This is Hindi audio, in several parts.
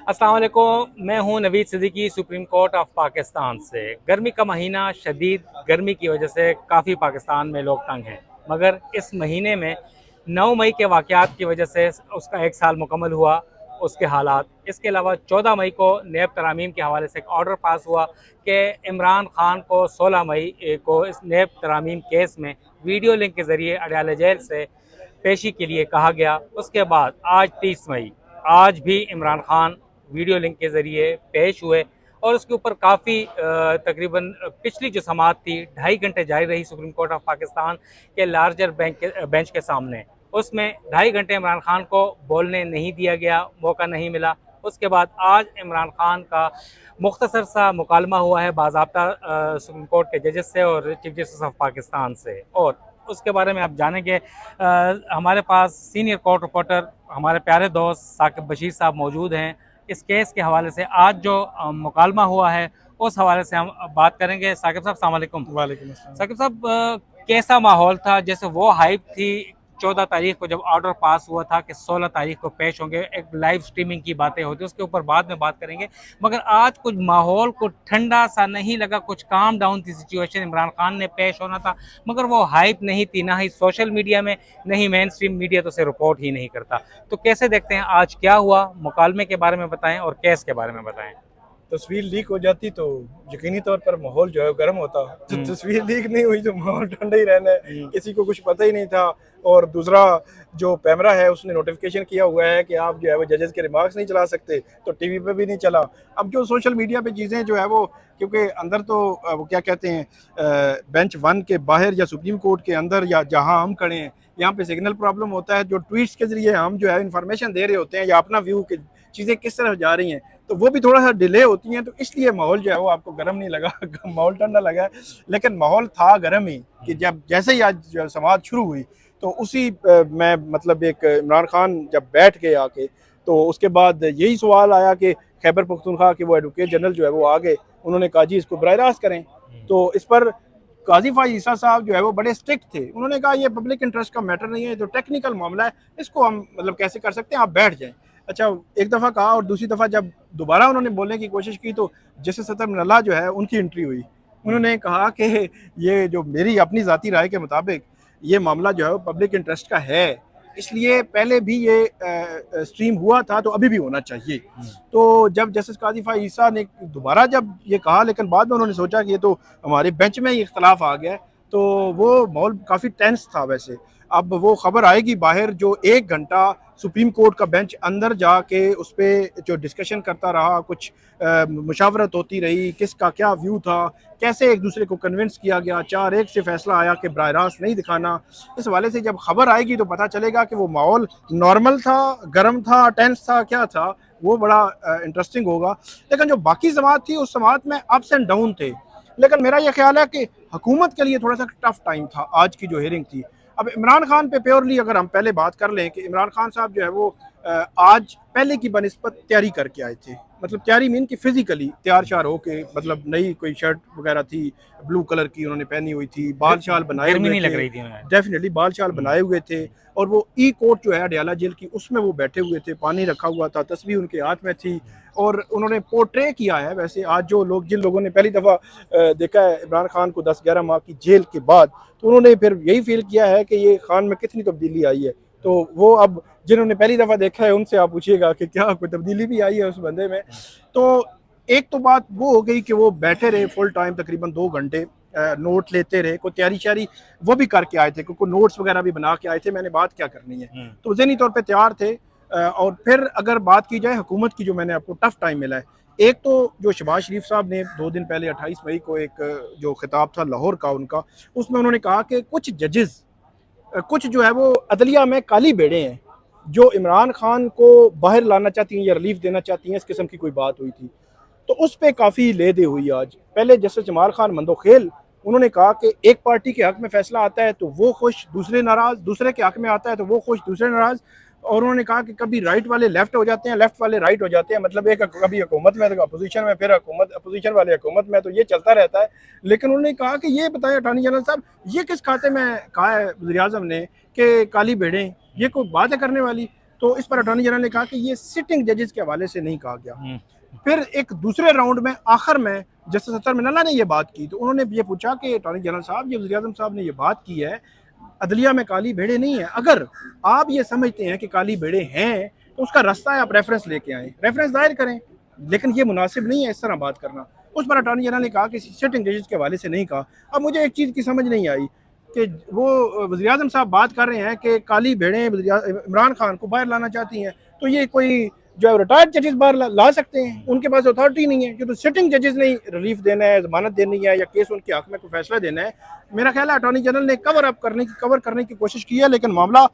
अस्सलाम वालेकुम। मैं हूं Naveed Siddiqui, supreme court of Pakistan से। गर्मी का महीना, शदीद गर्मी की वजह से काफ़ी पाकिस्तान में लोग तंग हैं, मगर इस महीने में 9 मई के वाक़यात की वजह से उसका 1 साल मुकम्मल हुआ, उसके हालात। इसके अलावा 14 मई को नैब तरामीम के हवाले से एक ऑर्डर पास हुआ कि इमरान खान को 16 मई को इस नैब तरामीम केस में वीडियो लिंक के ज़रिए अडयाला जेल से पेशी के लिए कहा गया। उसके बाद आज 30 मई, आज भी इमरान खान वीडियो लिंक के ज़रिए पेश हुए और उसके ऊपर काफ़ी तकरीबन पिछली जो समाअत थी 2.5 घंटे जारी रही सुप्रीम कोर्ट ऑफ पाकिस्तान के लार्जर बेंच के सामने। उसमें 2.5 घंटे इमरान खान को बोलने नहीं दिया गया, मौका नहीं मिला। उसके बाद आज इमरान खान का मुख्तसर सा मुकालमा हुआ है बाज़ाब्ता सुप्रीम कोर्ट के जजेस से और चीफ जस्टिस ऑफ पाकिस्तान से, और उसके बारे में आप जानेंगे। हमारे पास सीनियर कोर्ट रिपोर्टर हमारे प्यारे दोस्त साकिब बशीर साहब मौजूद हैं। इस केस के हवाले से आज जो मुकालमा हुआ है उस हवाले से हम बात करेंगे। साकिब साहब, अस्सलाम वालेकुम। वालेकुम अस्सलाम। साकिब साहब, कैसा माहौल था? जैसे वो हाइप थी 14 तारीख को जब ऑर्डर पास हुआ था कि 16 तारीख को पेश होंगे, एक लाइव स्ट्रीमिंग की बातें होती, उसके ऊपर बाद में बात करेंगे। मगर आज कुछ माहौल को ठंडा सा नहीं लगा, कुछ काम डाउन थी सिचुएशन। इमरान खान ने पेश होना था मगर वो हाइप नहीं थी, ना ही सोशल मीडिया में, नहीं मेन स्ट्रीम मीडिया तो उसे रिपोर्ट ही नहीं करता। तो कैसे देखते हैं आज क्या हुआ? मुकालमे के बारे में बताएं और केस के बारे में बताएं। तस्वीर लीक हो जाती तो यकीनी तौर पर माहौल जो है गर्म होता। तो तस्वीर लीक नहीं हुई तो माहौल ठंडा ही रहना है, किसी को कुछ पता ही नहीं था। और दूसरा, जो पैमरा है उसने नोटिफिकेशन किया हुआ है कि आप जो है वो जजेस के रिमार्क्स नहीं चला सकते, तो टीवी पे भी नहीं चला। अब जो सोशल मीडिया पे चीज़ें जो है वो, क्योंकि अंदर तो वो क्या कहते हैं, बेंच 1 के बाहर या सुप्रीम कोर्ट के अंदर या जहाँ हम खड़े हैं, यहाँ पे सिग्नल प्रॉब्लम होता है। जो ट्वीट्स के जरिए हम जो है इन्फॉर्मेशन दे रहे होते हैं या अपना व्यू के चीज़ें किस तरफ जा रही हैं, तो वो भी थोड़ा सा डिले होती हैं। तो इसलिए माहौल जो है वो आपको गर्म नहीं लगा माहौल ठंडा लगा है, लेकिन माहौल था गर्म ही। कि जब जैसे ही आज जो समाअत शुरू हुई तो उसी में मतलब एक इमरान खान जब बैठ गए आके, तो उसके बाद यही सवाल आया कि खैबर पख्तूनख्वा के वो एडवोकेट जनरल जो है वो आ गए। उन्होंने कहा जी इसको बराह रास्त करें। तो इस पर काजी फाइज ईसा साहब जो है वो बड़े स्ट्रिक्ट थे। उन्होंने कहा ये पब्लिक इंटरेस्ट का मैटर नहीं है, तो टेक्निकल मामला है, इसको हम मतलब कैसे कर सकते हैं, आप बैठ जाएं। अच्छा, एक दफ़ा कहा और दूसरी दफ़ा जब दोबारा उन्होंने बोलने की कोशिश की तो जस्टिस सतर मिनल्ला जो है उनकी एंट्री हुई। उन्होंने कहा कि ये जो मेरी अपनी ज़ाती राय के मुताबिक ये मामला जो है वो पब्लिक इंटरेस्ट का है, इसलिए पहले भी ये स्ट्रीम हुआ था तो अभी भी होना चाहिए। तो जब जस्टिस काजी फाइज ईसा ने दोबारा जब ये कहा, लेकिन बाद में उन्होंने सोचा कि ये तो हमारे बेंच में ही इख्तलाफ आ गया, तो वो माहौल काफ़ी टेंस था। वैसे अब वो खबर आएगी बाहर, जो 1 घंटा सुप्रीम कोर्ट का बेंच अंदर जाके उस पर जो डिस्कशन करता रहा, कुछ मुशावरत होती रही, किसका क्या व्यू था, कैसे एक दूसरे को कन्विंस किया गया, 4-1 से फैसला आया कि बराह रास्त नहीं दिखाना। इस हवाले से जब खबर आएगी तो पता चलेगा कि वो माहौल नॉर्मल था, गर्म था, टेंस था, क्या था, वो बड़ा इंटरेस्टिंग होगा। लेकिन जो बाकी समाअत थी उस समाअत में अप्स एंड डाउन थे। लेकिन मेरा ये ख्याल है कि हुकूमत के लिए थोड़ा सा टफ टाइम था आज की जो हियरिंग थी। अब इमरान खान पे प्योरली अगर हम पहले बात कर लें कि इमरान खान साहब जो है वो आज पहले की बनिस्बत तैयारी करके आए थे। मतलब तैयारी मीन कि फिजिकली तैयार शार होके, मतलब नई कोई शर्ट वगैरह थी ब्लू कलर की उन्होंने पहनी हुई थी, बाल शाल बनाए गर्मी हुए नहीं लग थे, रही थी हमें। डेफिनेटली बाल शाल बनाए हुए थे। और वो ई कोर्ट जो है अडयाला जेल की, उसमें वो बैठे हुए थे, पानी रखा हुआ था, तस्वीर उनके हाथ में थी, और उन्होंने पोर्ट्रे किया है। वैसे आज जो लोग, जिन लोगों ने पहली दफ़ा देखा है इमरान खान को 10-11 माह की जेल के बाद, तो उन्होंने फिर यही फील किया है कि ये खान में कितनी तब्दीली आई है। तो वो अब जिन्होंने पहली दफ़ा देखा है उनसे आप पूछिएगा कि क्या कोई तब्दीली भी आई है उस बंदे में। तो एक तो बात वो हो गई कि वो बैठे रहे फुल टाइम, तकरीबन 2 घंटे, नोट लेते रहे, कोई तैयारी शारी वो भी करके आए थे, क्योंकि नोट्स वगैरह भी बना के आए थे, मैंने बात क्या करनी है, तो ज़हनी तौर पे तैयार थे। और फिर अगर बात की जाए हुकूमत की, जो मैंने आपको टफ टाइम मिला है, एक तो जो शहबाज शरीफ साहब ने 2 दिन पहले 28 मई को एक जो खिताब था लाहौर का उनका, उसमें उन्होंने कहा कि कुछ जजेस, कुछ जो है वो अदलिया में काली बेड़े हैं जो इमरान खान को बाहर लाना चाहती हैं या रिलीफ देना चाहती हैं, इस किस्म की कोई बात हुई थी। तो उस पर काफ़ी ले दे हुई आज। पहले जस्टिस जमाल खान मंदोखेल, उन्होंने कहा कि एक पार्टी के हक में फैसला आता है तो वो खुश, दूसरे नाराज़, दूसरे के हक में आता है तो वो खुश, दूसरे नाराज़। और उन्होंने कहा कि कभी राइट वाले लेफ्ट हो जाते हैं, लेफ्ट वाले राइट हो जाते हैं, मतलब एक कभी हुकूमत में तो अपोजिशन में, फिर हुकूमत अपोजिशन वाले हुकूमत में, तो ये चलता रहता है। लेकिन उन्होंने कहा कि ये बताएं अटॉर्नी जनरल साहब, ये किस खाते में कहा है वज़ीर आज़म ने कि काली भेड़ें, ये कोई बात है करने वाली? तो इस पर अटॉर्नी जनरल ने कहा कि ये सिटिंग जजेस के हवाले से नहीं कहा गया। फिर एक दूसरे राउंड में आखिर में जस्टिस अतर मिनल्ला ने ये बात की, तो उन्होंने ये पूछा कि अटॉर्नी जनरल साहब, ये वज़ीर आज़म साहब ने ये बात की है, अदलिया में काली भेड़े नहीं है, अगर आप ये समझते हैं कि काली भेड़े हैं तो उसका रास्ता है आप रेफरेंस लेके आएँ, रेफरेंस दायर करें, लेकिन ये मुनासिब नहीं है इस तरह बात करना। उस पर अटॉर्नी जनरल ने कहा कि सिटिंग जजेस के हवाले से नहीं कहा। अब मुझे एक चीज़ की समझ नहीं आई कि वो वज़ीर आज़म साहब बात कर रहे हैं कि काली भेड़ें इमरान खान को बाहर लाना चाहती हैं, तो ये कोई जो रिटायर्ड जजेस बाहर ला सकते हैं, उनके पास अथॉरिटी नहीं है। जो तो सिटिंग जजेस ने रिलीफ देना है, जमानत देनी है या केस उनके हक में कोई फैसला देना है। मेरा ख्याल है अटॉर्नी जनरल ने कवर करने की कोशिश की है, लेकिन मामला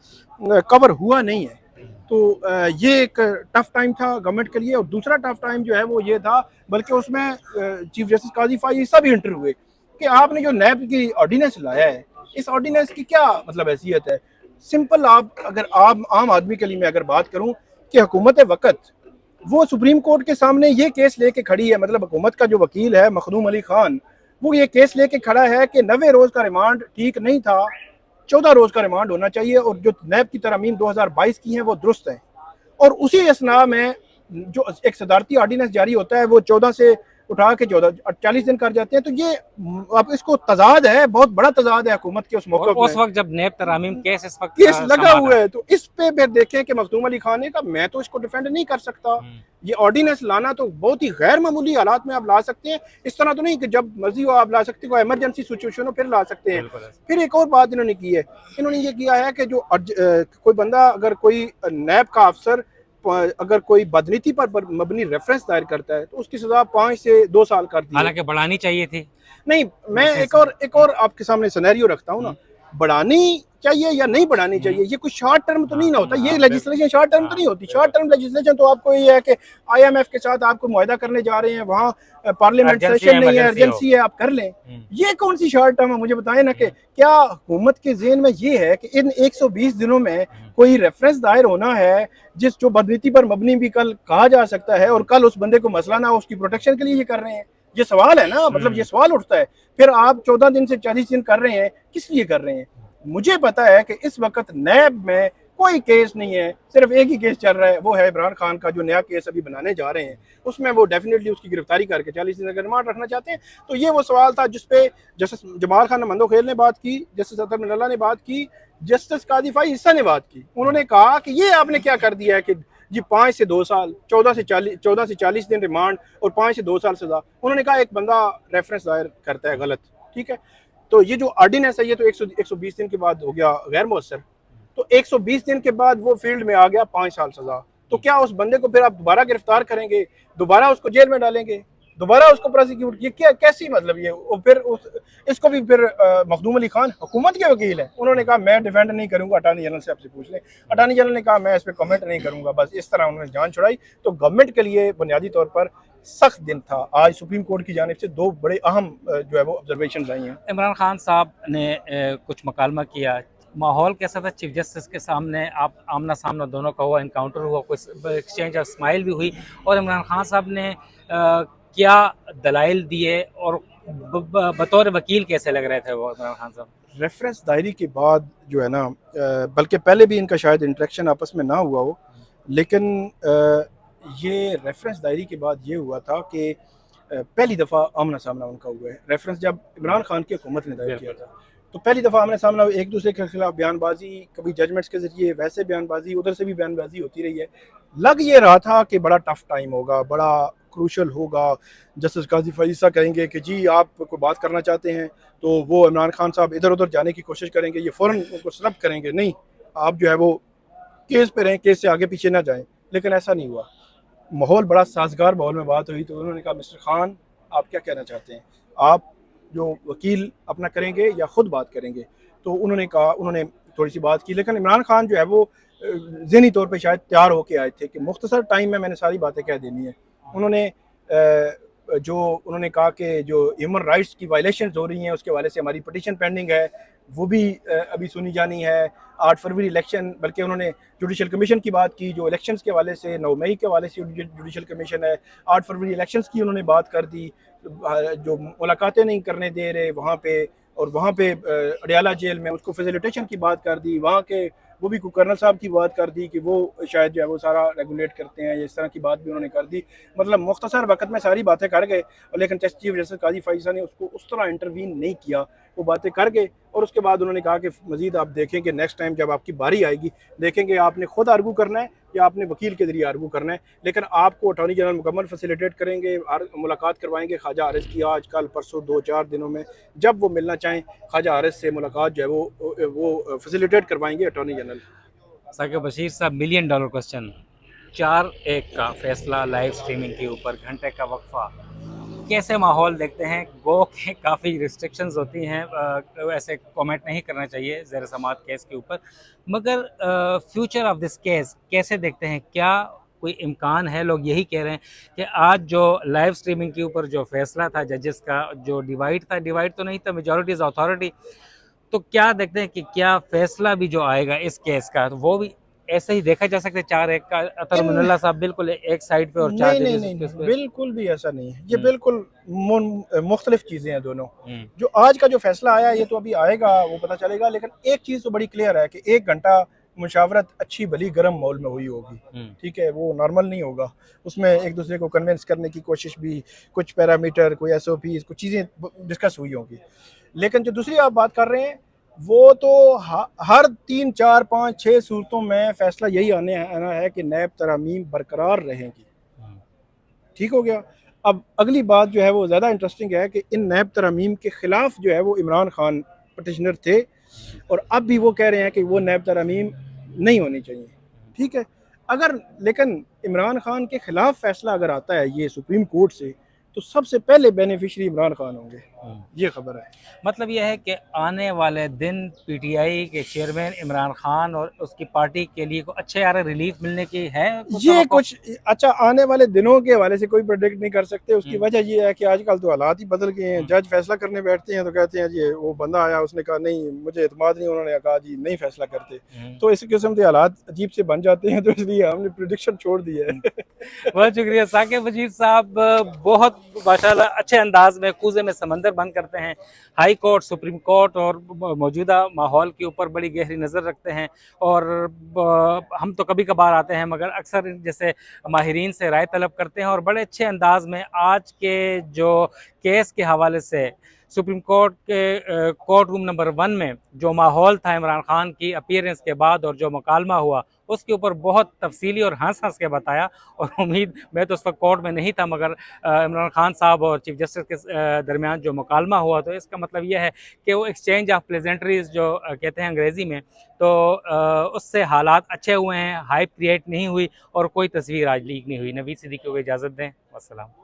कवर हुआ नहीं है। तो ये एक टफ टाइम था गवर्नमेंट के लिए। और दूसरा टफ टाइम जो है वो ये था, बल्कि उसमें चीफ जस्टिस काजी फायद सब इंटर हुए कि आपने जो नैब की ऑर्डिनेंस लाया है, इस ऑर्डिनेंस की क्या मतलब हैसियत है। सिंपल, आप अगर आम आदमी के लिए मैं अगर बात करूं कि हुकूमत वक़्त वो सुप्रीम कोर्ट के सामने ये केस लेके खड़ी है, मतलब हुकूमत का जो वकील है मखदूम अली खान, वो ये केस लेके खड़ा है कि 90 रोज़ का रिमांड ठीक नहीं था, 14 रोज़ का रिमांड होना चाहिए, और जो नैब की तरमीम 2022 की हैं वो दुरुस्त है। और उसी असना में जो एक सदारती ऑर्डिनेंस जारी होता है वो 14 से उठा के 40 दिन कर जाते हैं। तो ये आप इसको तजाद है, बहुत बड़ा तजाद है हुकूमत के उस मौके और उस वक्त जब नैब तरामीम केस इस वक्त केस लगा हुआ है, तो इस पे फिर देखें कि मखदूम अली खान ने कहा मैं तो इसको डिफेंड नहीं कर सकता। ये ऑर्डिनेंस लाना तो बहुत ही गैर मामूली हालात में आप ला सकते हैं, इस तरह तो नहीं कि जब मर्जी हो आप ला सकते हो, इमरजेंसी सिचुएशन हो फिर ला सकते हैं। फिर एक और बात इन्होंने की है, इन्होंने ये किया है कि जो कोई बंदा, अगर कोई नैब का अफसर अगर कोई बदनीति पर मबनी रेफरेंस दायर करता है तो उसकी सजा 5 से 2 साल कर दी। हालांकि बढ़ानी चाहिए थी। नहीं, मैं एक और आपके सामने सिनेरियो रखता हूँ ना, बढ़ानी चाहिए या नहीं बढ़ानी चाहिए, ये कुछ शॉर्ट टर्म तो नहीं ना होता। ये लेजिस्लेशन शॉर्ट टर्म तो नहीं होती। शॉर्ट टर्म लेजिस्लेशन तो आपको ये है कि IMF के साथ आपको मुआहदा करने जा रहे हैं, वहाँ पार्लियामेंट सेशन नहीं है, अर्जेंसी है, आप कर लें। ये कौन सी शॉर्ट टर्म है, मुझे बताएं ना कि क्या हुकूमत के ज़हन में ये है कि इन 120 दिनों में कोई रेफरेंस दायर होना है जो बदनीति पर मबनी भी कल कहा जा सकता है, और कल उस बंदे को मसला ना हो, उसकी प्रोटेक्शन के लिए ये कर रहे हैं। ये सवाल है ना, मतलब ये सवाल उठता है। फिर आप 14 दिन से 40 दिन कर रहे हैं, किस लिए कर रहे हैं। मुझे पता है कि इस वक्त नैब में कोई केस नहीं है, सिर्फ एक ही केस चल रहा है, वो है इमरान खान का, जो नया केस अभी बनाने जा रहे हैं। उसमें वो डेफिनेटली उसकी गिरफ्तारी करके 40 दिन का रिमांड रखना चाहते हैं। तो ये वो सवाल था जिसपे जस्टिस जमाल खान मंदोखेल ने बात की, जस्टिस अतर मिनल्ला ने बात की, जस्टिस काजी फायद ने बात की। उन्होंने कहा कि ये आपने क्या कर दिया है कि जी 5 से 2 साल, 14 से 40 दिन रिमांड और 5 से 2 साल सजा। उन्होंने कहा एक बंदा रेफरेंस दायर करता है गलत, ठीक है, तो ये जो ऑर्डिनेंस है ये तो 120 दिन के बाद हो गया गैर मौसर, तो 120 दिन के बाद वो फील्ड में आ गया 5 साल सजा। तो क्या उस बंदे को फिर आप दोबारा गिरफ्तार करेंगे, दोबारा उसको जेल में डालेंगे, दोबारा उसको प्रोसिक्यूट, ये क्या कैसी मतलब ये। और फिर इसको भी फिर मखदूम अली खान हुकूमत के वकील है, उन्होंने कहा मैं डिफेंड नहीं करूंगा, अटॉर्नी जनरल से आपसे पूछ लें। अटॉर्नी जनरल ने कहा मैं इस पर कमेंट नहीं करूंगा, बस इस तरह उन्होंने जान छुड़ाई। तो गवर्नमेंट के लिए बुनियादी तौर पर सख्त दिन था। आज सुप्रीम कोर्ट की जानिब से 2 बड़े अहम जो है वो ऑब्जर्वेशन आई हैं। इमरान खान साहब ने कुछ मुकालमा किया, माहौल कैसा था चीफ जस्टिस के सामने, आप आमना सामना दोनों का हुआ, इनकाउंटर हुआ, कुछ एक्सचेंज ऑफ स्माइल भी हुई, और इमरान खान साहब ने क्या दलाइल दिए और बतौर वकील कैसे लग रहे थे वो इमरान खान साहब। रेफरेंस दायरी के बाद जो है ना, बल्कि पहले भी इनका शायद इंटरेक्शन आपस में ना हुआ हो, लेकिन ये रेफरेंस दायरी के बाद ये हुआ था कि पहली दफ़ा आमना सामना उनका हुआ है। रेफरेंस जब इमरान खान की हुकूमत ने दायर किया था तो पहली दफ़ा आमना सामना, एक दूसरे के खिलाफ बयानबाजी, कभी जजमेंट्स के जरिए, वैसे बयानबाजी, उधर से भी बयानबाजी होती रही है। लग ये रहा था कि बड़ा टफ टाइम होगा, बड़ा क्रूशल होगा। जस्टिस काजी फायद कहेंगे कि जी आप कोई बात करना चाहते हैं, तो वो इमरान खान साहब इधर उधर जाने की कोशिश करेंगे, ये फ़ौरन उनको स्नब करेंगे, नहीं आप जो है वो केस पे रहें, केस से आगे पीछे ना जाएं। लेकिन ऐसा नहीं हुआ, माहौल बड़ा साजगार माहौल में बात हुई। तो उन्होंने कहा मिस्टर खान आप क्या कहना चाहते हैं, आप जो वकील अपना करेंगे या ख़ुद बात करेंगे। तो उन्होंने कहा, उन्होंने थोड़ी सी बात की, लेकिन इमरान खान जो है वो ज़हनी तौर पे शायद तैयार होके आए थे कि मुख्तसर टाइम में मैंने सारी बातें कह देनी है। उन्होंने कहा कि जो ह्यूमन राइट्स की वायलेशंस हो रही हैं उसके हवाले से हमारी पिटीशन पेंडिंग है, वो भी अभी सुनी जानी है। 8 फरवरी इलेक्शन, बल्कि उन्होंने जुडिशल कमीशन की बात की, जो इलेक्शंस के हवाले से 9 मई के हवाले से जुडिशल कमीशन है, 8 फरवरी इलेक्शंस की उन्होंने बात कर दी, जो मुलाकातें नहीं करने दे रहे वहाँ पे, और वहाँ पे अडियाला जेल में उसको फैसिलिटेशन की बात कर दी, वहाँ के वो भी कर्नल साहब की बात कर दी कि वो शायद जो है वो सारा रेगुलेट करते हैं, इस तरह की बात भी उन्होंने कर दी। मतलब मुख्तसर वक्त में सारी बातें कर गए, लेकिन टेस्ट चीफ जस्टिस काजी फाइजा ने उसको उस तरह इंटरवीन नहीं किया, वो बातें कर गए। और उसके बाद उन्होंने कहा कि मजीद आप देखेंगे नेक्स्ट टाइम जब आपकी बारी आएगी, देखेंगे आपने खुद आर्गू करना है या आपने वकील के जरिए आर्गू करना है, लेकिन आपको अटॉर्नी जनरल मुकम्मल फैसिलिटेट करेंगे, मुलाकात करवाएंगे ख्वाजा आरिज की आज कल परसों 2-4 दिनों में, जब वो मिलना चाहें ख्वाजा आरिज से मुलाकात जो है वो फैसिलिटेट करवाएंगे अटॉर्नी जनरल। साकिब बशीर साहब, मिलियन डॉलर क्वेश्चन, 4-1 का फैसला लाइव स्ट्रीमिंग के ऊपर, घंटे का वक्फा, कैसे माहौल देखते हैं? गो के काफ़ी रिस्ट्रिक्शंस होती हैं, ऐसे कमेंट नहीं करना चाहिए ज़ेर समात केस के ऊपर, मगर फ्यूचर ऑफ दिस केस कैसे देखते हैं? क्या कोई इम्कान है? लोग यही कह रहे हैं कि आज जो लाइव स्ट्रीमिंग के ऊपर जो फैसला था जजेस का, जो डिवाइड था, डिवाइड तो नहीं था, मेजॉरिटी इज़ अथॉरिटी, तो क्या देखते हैं कि क्या फैसला भी जो आएगा इस केस का, तो वो भी ऐसे ही देखा जा सकता है 4-1 का? अतर मुनल्ला साहब बिल्कुल एक साइड पे और 4 नहीं नहीं जजेस नहीं पे। नहीं, बिल्कुल भी ऐसा नहीं है, ये बिल्कुल मुख्तलिफ चीज़ें हैं दोनों। हम्म, जो आज का जो फैसला आया ये तो अभी आएगा, वो पता चलेगा, लेकिन एक चीज़ तो बड़ी क्लियर है कि 1 घंटा मुशावरत अच्छी भली गर्म माहौल में हुई होगी, ठीक है, वो नॉर्मल नहीं होगा। उसमें एक दूसरे को कन्विंस करने की कोशिश भी, कुछ पैरामीटर, कोई SOP, कुछ चीज़ें डिस्कस हुई होंगी। लेकिन जो दूसरी आप बात कर रहे हैं, वो तो हर 3-4-5-6 सूरतों में फैसला यही आना है कि नैब तरामीम बरकरार रहेंगी। ठीक हो गया। अब अगली बात जो है वो ज़्यादा इंटरेस्टिंग है कि इन नैब तरामीम के ख़िलाफ़ जो है वो इमरान खान पटिशनर थे, और अब भी वो कह रहे हैं कि वो नैब तरामीम नहीं होनी चाहिए। ठीक है, अगर लेकिन इमरान खान के ख़िलाफ़ फ़ैसला अगर आता है ये सुप्रीम कोर्ट से, तो सबसे पहले बेनिफिशरी इमरान खान होंगे, ये खबर है। मतलब यह है कि आने वाले दिन पीटीआई के चेयरमैन इमरान खान और उसकी पार्टी के लिए को अच्छे यार रिलीफ मिलने की है ये कुछ अच्छा आने वाले दिनों के हवाले से कोई प्रेडिक्ट नहीं कर सकते। उसकी वजह ये है कि आजकल तो हालात ही बदल गए हैं। जज फैसला करने बैठते हैं तो कहते हैं जी वो बंदा आया, उसने कहा नहीं मुझे एतमाद नहीं, उन्होंने कहा जी नहीं फैसला करते। तो इस किस्म के हालात अजीब से बन जाते हैं, तो इसलिए हमने प्रेडिक्शन छोड़ दी है। बहुत शुक्रिया साकिब बशीर साहब, बहुत माशाल्लाह अच्छे अंदाज में कूजे में समंदर बंद करते हैं। हाई कोर्ट, सुप्रीम कोर्ट और मौजूदा माहौल के ऊपर बड़ी गहरी नज़र रखते हैं, और हम तो कभी कभार आते हैं मगर अक्सर जैसे माहिरीन से राय तलब करते हैं, और बड़े अच्छे अंदाज में आज के जो केस के हवाले से सुप्रीम कोर्ट के कोर्ट रूम नंबर 1 में जो माहौल था इमरान खान की अपीयरेंस के बाद और जो मुकालमा हुआ, उसके ऊपर बहुत तफसीली और हंस हंस के बताया। और उम्मीद, मैं तो उस वक्त कोर्ट में नहीं था, मगर इमरान खान साहब और चीफ जस्टिस के दरमियान जो मुकालमा हुआ, तो इसका मतलब यह है कि वो एक्सचेंज ऑफ प्लेजेंट्रीज जो कहते हैं अंग्रेज़ी में, तो उससे हालात अच्छे हुए हैं, हाइप क्रिएट नहीं हुई और कोई तस्वीर आज लीक नहीं हुई। नवीद सिद्दीकी को इजाज़त दें, वस्सलाम।